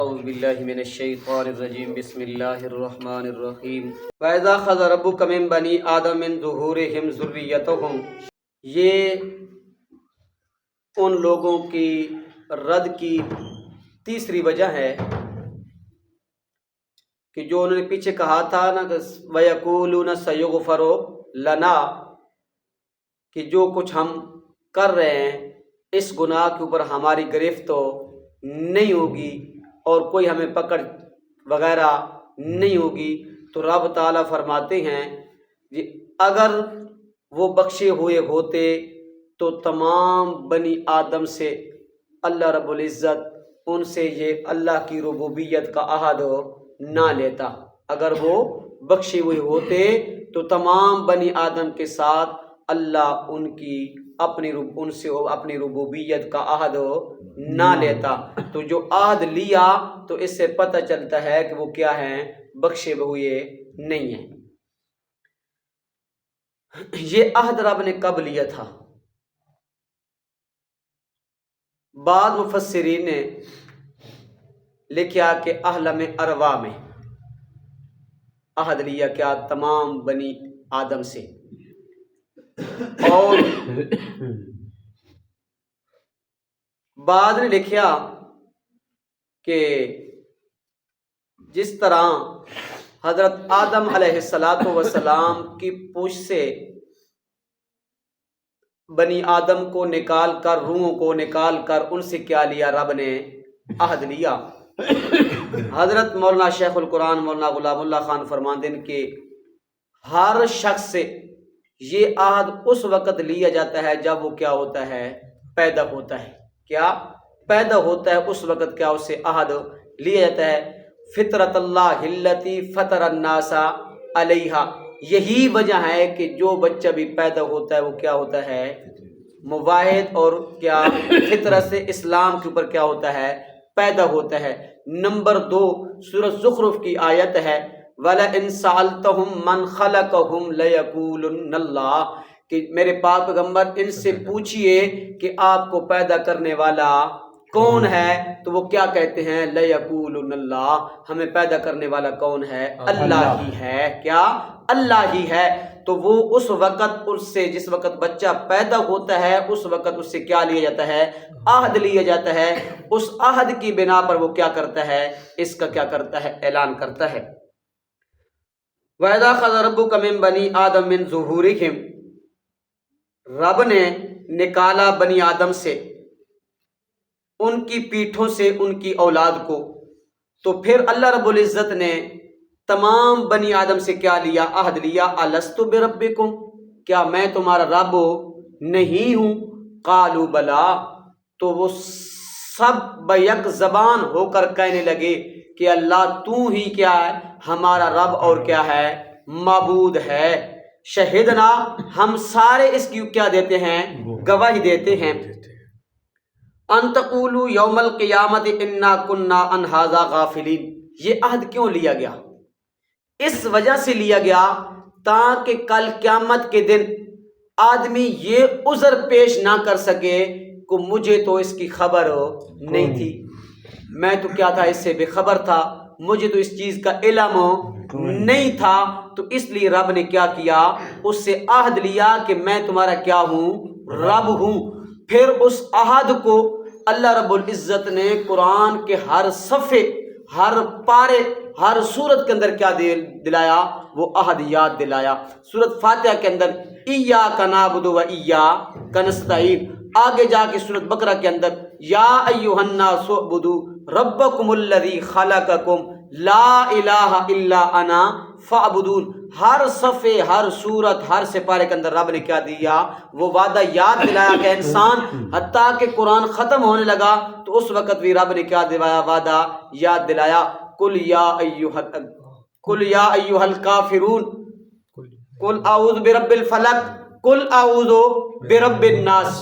اعوذ باللہ من الشیطان الرجیم بسم اللہ الرحمن الرحیم وَإِذَا أَخَذَ رَبُّكَ مِن بَنِي آدَمَ مِن ظُهُورِهِمْ ذُرِّيَّتَهُمْ، یہ ان لوگوں کی رد کی تیسری وجہ ہے کہ جو انہوں نے پیچھے کہا تھا نا کہ وَيَقُولُونَ سَيُغْفَرُ لَنَا، کہ جو کچھ ہم کر رہے ہیں اس گناہ کے اوپر ہماری گرفت تو نہیں ہوگی اور کوئی ہمیں پکڑ وغیرہ نہیں ہوگی، تو رب تعالیٰ فرماتے ہیں کہ اگر وہ بخشے ہوئے ہوتے تو تمام بنی آدم سے اللہ رب العزت ان سے یہ اللہ کی ربوبیت کا عہد نہ لیتا۔ اگر وہ بخشے ہوئے ہوتے تو تمام بنی آدم کے ساتھ اللہ ان سے اپنی ربوبیت کا عہد نہ لیتا۔ تو جو عہد لیا تو اس سے پتہ چلتا ہے کہ وہ کیا ہیں، بخشے ہوئے نہیں ہیں۔ یہ عہد رب نے کب لیا تھا؟ بعض مفسرین نے لکھا کہ عالم ارواح میں عہد لیا، کیا تمام بنی آدم سے، اور بعد نے لکھا کہ جس طرح حضرت آدم علیہ السلام کی پوچھ سے بنی آدم کو نکال کر، روحوں کو نکال کر ان سے کیا لیا، رب نے عہد لیا۔ حضرت مولانا شیخ القرآن مولانا غلام اللہ خان فرماندے ہیں کہ ہر شخص سے یہ عہد اس وقت لیا جاتا ہے جب وہ کیا ہوتا ہے، پیدا ہوتا ہے۔ کیا پیدا ہوتا ہے اس وقت کیا اس سے عہد لیا جاتا ہے۔ فطرت اللہ التی فطر الناس علیہا، یہی وجہ ہے کہ جو بچہ بھی پیدا ہوتا ہے وہ کیا ہوتا ہے، مواحد اور کیا فطرت سے اسلام کے اوپر کیا ہوتا ہے، پیدا ہوتا ہے۔ نمبر 2 سورۃ زخرف کی آیت ہے وَلَئِن سَأَلْتَهُم مَّنْ خَلَقَهُمْ لَيَقُولُنَّ اللَّهُ، کہ میرے پاک پیغمبر ان سے پوچھئے کہ آپ کو پیدا کرنے والا کون ہے، تو وہ کیا کہتے ہیں، لَيَقُولُنَّ اللَّهُ، ہمیں پیدا کرنے والا کون ہے، اللہ ہی ہے۔ کیا اللہ ہی ہے۔ تو وہ اس وقت اس سے، جس وقت بچہ پیدا ہوتا ہے اس وقت اس سے کیا لیا جاتا ہے، عہد لیا جاتا ہے۔ اس عہد کی بنا پر وہ کیا کرتا ہے، اس کا کیا کرتا ہے، اعلان کرتا ہے۔ وَإِذَا أَخَذَ رَبُّكَ مِن بَنِي آدَمَ مِن ظُهُورِهِمْ، رب نے نکالا بنی آدم سے، ان کی پیٹھوں سے ان کی اولاد کو، تو پھر اللہ رب العزت نے تمام بنی آدم سے کیا لیا، عہد لیا، الستُ بربکم، کیا میں تمہارا رب نہیں ہوں، قالوا بلا، تو وہ سب بیک زبان ہو کر کہنے لگے کہ اللہ تو ہی کیا ہے، ہمارا رب اور کیا ہے، معبود ہے۔ شہدنا، ہم سارے اس کی کیا دیتے ہیں، گواہی دیتے ہیں۔ ان تقولوا یوم القیامت انا کنا عن ھذا غافلین، یہ عہد کیوں لیا گیا، اس وجہ سے لیا گیا تاکہ کل قیامت کے دن آدمی یہ عذر پیش نہ کر سکے کہ مجھے تو اس کی خبر نہیں تھی، میں تو کیا تھا، اس سے بے خبر تھا، مجھے تو اس چیز کا علم نہیں تھا۔ تو اس لیے رب نے کیا کیا، اس سے عہد لیا کہ میں تمہارا کیا ہوں، رب ہوں۔ پھر اس عہد کو اللہ رب العزت نے قرآن کے ہر صفحے، ہر پارے، ہر سورت کے اندر کیا دلایا، وہ عہد یاد دلایا۔ سورت فاتحہ کے اندر ایاک نعبد و ایاک نستعین، آگے جا کے سورت بقرہ کے اندر یا ایھا الناس اعبدوا ربکم الذی خلقکم لا الہ الا انا فاعبدون، ہر صفحے، ہر سورت، ہر سپارے کے اندر رب نے کیا دیا، وہ وعدہ یاد دلایا کہ انسان حتیٰ کہ قرآن ختم ہونے لگا تو اس وقت بھی رب نے کیا دلایا، وعدہ یاد دلایا، قل یا ایھا الکافرون، قل اعوذ برب الفلق، قل اعوذ برب الناس۔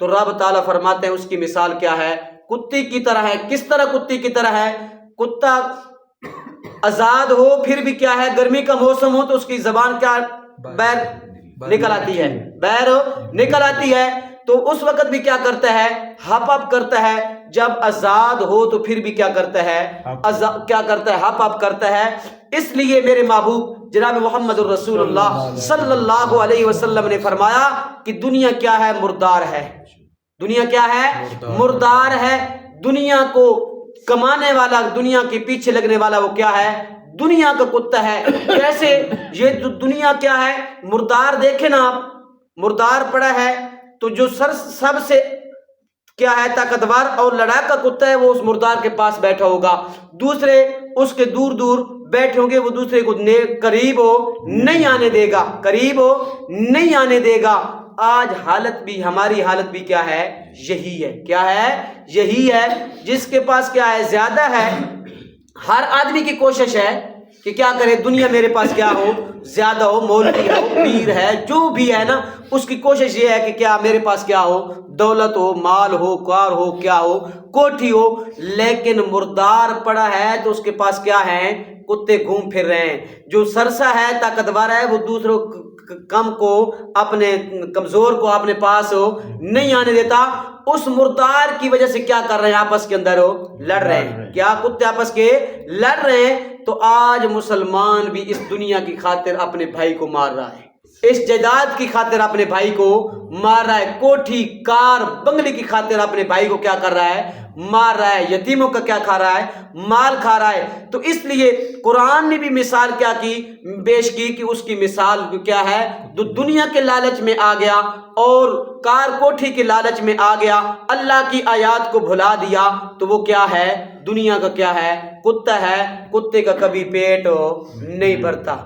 تو رب تعالیٰ فرماتے ہیں اس کی مثال کیا ہے؟ کتے کی طرح ہے۔ کس طرح کتے کی طرح ہے؟ کتا آزاد ہو پھر بھی کیا ہے، گرمی کا موسم ہو تو اس کی زبان کیا بیر نکل آتی ہے، بیر نکل آتی ہے، تو اس وقت بھی کیا کرتا ہے؟ ہپ اپ کرتا ہے۔ جب آزاد ہو تو پھر بھی کیا کرتا ہے؟ کیا کرتا ہے؟ ہپ اپ کرتا ہے۔ اس لیے میرے محبوب جناب محمد الرسول اللہ صلی اللہ علیہ وسلم نے فرمایا کہ دنیا کیا ہے؟ مردار ہے۔ دنیا کیا ہے؟ مردار ہے۔ دنیا کو کمانے والا، دنیا کے پیچھے لگنے والا وہ کیا ہے؟ دنیا کا کتا ہے۔ کیسے؟ یہ جو دنیا کیا ہے؟ مردار دیکھیں نا آپ، مردار پڑا ہے، تو جو سب سے کیا ہے طاقتور اور لڑاکا کتا ہے وہ اس مردار کے پاس بیٹھا ہوگا، دوسرے اس کے دور دور بیٹھے ہوں گے، وہ دوسرے کو قریب ہو نہیں آنے دے گا، قریب ہو نہیں آنے دے گا۔ آج حالت بھی، ہماری حالت بھی کیا ہے؟ یہی ہے۔ کیا ہے؟ یہی ہے۔ جس کے پاس کیا ہے؟ زیادہ ہے۔ ہر آدمی کی کوشش ہے کہ کیا کرے؟ دنیا میرے پاس کیا ہو؟ زیادہ ہو، مولوی ہو، پیر ہے، جو بھی ہے نا، اس کی کوشش یہ ہے کہ کیا میرے پاس کیا ہو؟ دولت ہو، مال ہو، کار ہو، کیا ہو؟ کوٹھی ہو۔ لیکن مردار پڑا ہے تو اس کے پاس کیا ہے؟ کتے گھوم پھر رہے ہیں۔ جو سرسا ہے، طاقتور ہے، وہ دوسروں کم کو، اپنے کمزور کو اپنے پاس ہو نہیں آنے دیتا۔ اس مردار کی وجہ سے کیا کر رہے ہیں؟ آپس کے اندر ہو لڑ رہے ہیں۔ کیا کتے آپس کے لڑ رہے ہیں؟ تو آج مسلمان بھی اس دنیا کی خاطر اپنے بھائی کو مار رہا ہے، اس جائیداد کی خاطر اپنے بھائی کو مار رہا ہے، کوٹھی کار بنگلے کی خاطر اپنے بھائی کو کیا کر رہا ہے؟ مار رہا ہے۔ یتیموں کا کیا کھا رہا ہے؟ مال کھا رہا ہے۔ تو اس لیے قرآن نے بھی مثال کیا کی؟ پیش کی کہ اس کی مثال کیا ہے؟ جو دنیا کے لالچ میں آ گیا اور کار کوٹھی کے لالچ میں آ گیا، اللہ کی آیات کو بھلا دیا، تو وہ کیا ہے؟ دنیا کا کیا ہے؟ کتا ہے۔ کتے کا کبھی پیٹ نہیں بھرتا،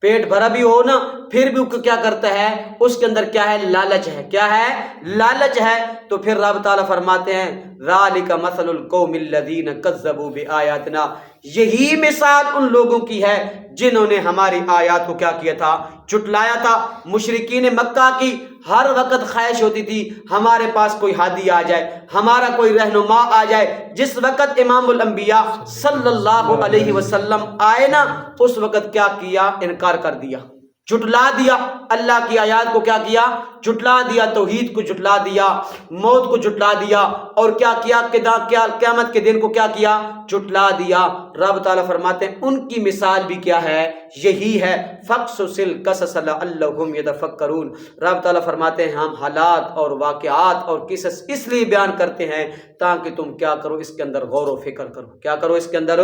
پیٹ بھرا بھی ہو نا پھر بھی کیا کرتا ہے؟ اس کے اندر کیا ہے؟ لالچ ہے۔ کیا ہے؟ لالچ ہے۔ تو پھر رب تعالیٰ فرماتے ہیں ذالک مثل القوم الذین کذبوا بآیاتنا، یہی مثال ان لوگوں کی ہے جنہوں نے ہماری آیات کو کیا کیا تھا؟ جھٹلایا تھا۔ مشرکین مکہ کی ہر وقت خواہش ہوتی تھی ہمارے پاس کوئی ہادی آ جائے، ہمارا کوئی رہنما آ جائے۔ جس وقت امام الانبیاء صلی اللہ علیہ وسلم آئے نا، اس وقت کیا کیا؟ انکار کر دیا، جھٹلا دیا۔ اللہ کی آیات کو کیا کیا؟ جھٹلا دیا، توحید کو جھٹلا دیا، موت کو جھٹلا دیا، اور کیا کیا؟ قیامت کے دن کو کیا کیا؟ جھٹلا دیا۔ رب تعالیٰ فرماتے ہیں ان کی مثال بھی کیا ہے؟ یہی ہے۔ فَقْصُصِ الْقَصَصَ لَعَلَّهُمْ يَتَفَكَّرُونَ۔ رب تعالیٰ فرماتے ہیں ہم حالات اور واقعات اور قصص اس لیے بیان کرتے ہیں تاکہ تم کیا کرو؟ اس کے اندر غور و فکر کرو۔ کیا کرو؟ اس کے اندر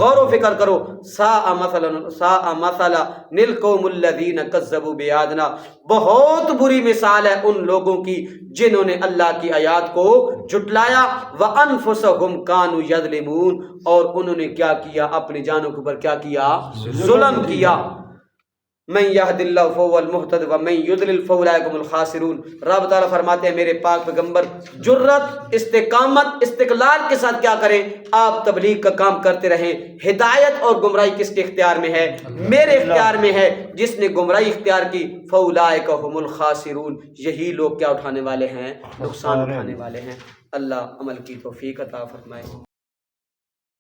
غور و فکر کرو۔ سَاءَ مَثَلًا لِلْقَوْمِ الَّذِينَ كَذَّبُوا بِآيَاتِنَا، بہت بری مثال ہے ان لوگوں کی جنہوں نے اللہ کی آیات کو جھٹلایا۔ وَأَنفُسَهُمْ كَانُوا يَظْلِمُونَ، اور انہوں نے کیا کیا؟ اپنی جانوں کے اوپر کیا کیا؟ ظلم کیا۔ من یہد اللہ فہو المہتد ومن یضلل فاولئک هم الخاسرون۔ رب تعالیٰ فرماتے ہیں میرے پاک پیغمبر جرت، استقامت، استقلال کے ساتھ کیا کریں؟ آپ تبلیغ کا کام کرتے رہیں۔ ہدایت اور گمراہی کس کے اختیار میں ہے؟ میرے اختیار میں ہے۔ جس نے گمراہی اختیار کی فاولئک هم الخاسرون، یہی لوگ کیا اٹھانے والے ہیں؟ نقصان اٹھانے والے ہیں۔ اللہ عمل کی توفیق عطا فرمائے۔